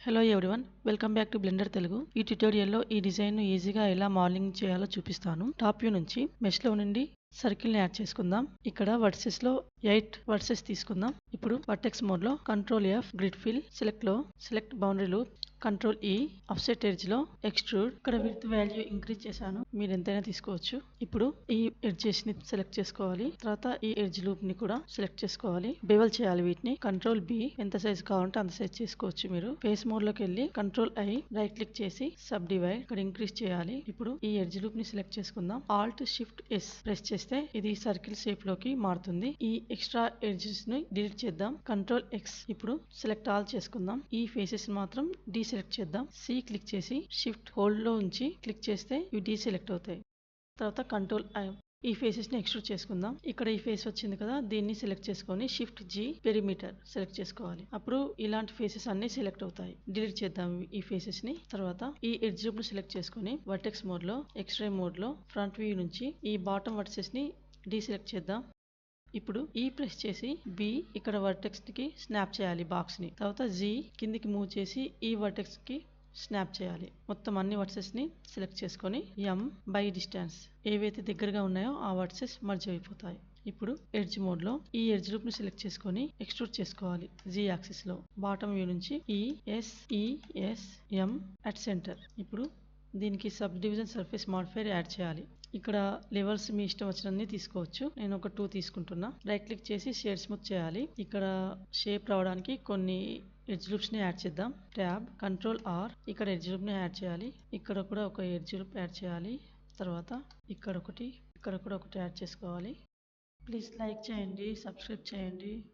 Hello everyone, welcome back to Blender Telugu. ఈ ట్యుటోరియల్లో ఈ డిజైన్ను ఈజీగా ఎలా మోడలింగ్ చేయాలో చూపిస్తాను. టాప్ వ్యూ నుంచి మెష్లో నుండి సర్కిల్ని యాడ్ చేసుకుందాం. ఇక్కడ వర్సెస్లో 8 వర్సెస్ తీసుకుందాం. ఇప్పుడు వర్టెక్స్ మోడ్లో control F, grid fill, select boundary loop, control E, offset ఎడ్జ్లో ఎక్స్ట్రూడ్. ఇక్కడ విడ్త్ వాల్యూ ఇంక్రీజ్ చేశాను, మీరు ఎంతైనా తీసుకోవచ్చు. ఇప్పుడు ఈ ఎడ్జెస్ని సెలెక్ట్ చేసుకోవాలి. తర్వాత ఈ ఎడ్జ్ లూప్ని కూడా సెలెక్ట్ చేసుకోవాలి. బెవల్ చేయాలి వీటిని. కంట్రోల్ B, ఎంత సైజ్ కావాలంటే అంత సైజ్ చేసుకోవచ్చు మీరు. ఫేస్ మోడ్లోకి వెళ్ళి కంట్రోల్ I, రైట్ క్లిక్ చేసి సబ్ డివైడ్ ఇక్కడ ఇంక్రీజ్ చేయాలి. ఇప్పుడు ఈ ఎడ్జ్ లూప్ని సెలెక్ట్ చేసుకుందాం. Alt Shift S ప్రెస్ చేస్తే ఇది సర్కిల్ షేప్ లోకి మారుతుంది. ఈ ఎక్స్ట్రా ఎడ్జెస్ ని డిలీట్ చేద్దాం. Control X. ఇప్పుడు సెలెక్ట్ ఆల్ చేసుకుందాం. ఈ ఫేసెస్ మాత్రం డీసెలెక్ట్ చేద్దాం. C క్లిక్ చేసి షిఫ్ట్ హోల్డ్ లో ఉంచి క్లిక్ చేస్తే ఇవి డీసెలెక్ట్ అవుతాయి. తర్వాత కంట్రోల్ I, ఈ ఫేసెస్ ని ఎక్స్ట్రూడ్ చేసుకుందాం. ఇక్కడ ఈ ఫేస్ వచ్చింది కదా, దీన్ని సెలెక్ట్ చేసుకొని షిఫ్ట్ G, పెరిమీటర్ సెలెక్ట్ చేసుకోవాలి. అప్పుడు ఇలాంటి ఫేసెస్ అన్ని సెలెక్ట్ అవుతాయి. డిలీట్ చేద్దాం ఈ ఫేసెస్ ని. తర్వాత ఈ ఎడ్జ్ లూప్ ను సెలెక్ట్ చేసుకొని వర్టెక్స్ మోడ్ లో, ఎక్స్ట్రే మోడ్ లో ఫ్రంట్ వ్యూ నుంచి ఈ బాటమ్ వర్సెస్ ని డీసెలెక్ట్ చేద్దాం. ఇప్పుడు ఈ ప్రెస్ చేసి B, ఇక్కడ వర్టెక్స్ కి స్నాప్ చేయాలి బాక్స్ ని. తర్వాత Z కిందికి మూవ్ చేసి ఈ వర్టెక్స్ కి స్నాప్ చేయాలి. మొత్తం అన్ని వర్సెస్ ని సెలెక్ట్ చేసుకొని M బై డిస్టెన్స్ ఏవైతే దగ్గరగా ఉన్నాయో ఆ వర్సెస్ మర్జ్ అయిపోతాయి. ఇప్పుడు ఎడ్జ్ మోడ్ లో ఈ ఎడ్జ్ లూప్ ని సెలెక్ట్ చేసుకొని ఎక్స్ట్రూడ్ చేసుకోవాలి. Z యాక్సిస్ లో బాటమ్ వ్యూ నుంచి ESM అట్ సెంటర్. ఇప్పుడు దీనికి sub division surface modifier add చేయాలి. ఇక్కడ లెవెల్స్ మీ ఇష్టం వచ్చినన్ని తీసుకోవచ్చు. నేను ఒక 2 తీసుకుంటున్నా. రైట్ క్లిక్ చేసి షేడ్ స్మూత్ చేయాలి. ఇక్కడ షేప్ రావడానికి కొన్ని ఎడ్జ్ లూప్స్ ని యాడ్ చేద్దాం. ట్యాబ్, కంట్రోల్ R, ఇక్కడ ఎడ్జ్ లూప్ ని యాడ్ చేయాలి. ఇక్కడ కూడా ఒక ఎడ్జ్ లూప్ యాడ్ చేయాలి. తర్వాత ఇక్కడ కూడా ఒకటి యాడ్ చేసుకోవాలి. ప్లీజ్ లైక్ చేయండి, సబ్స్క్రైబ్ చేయండి.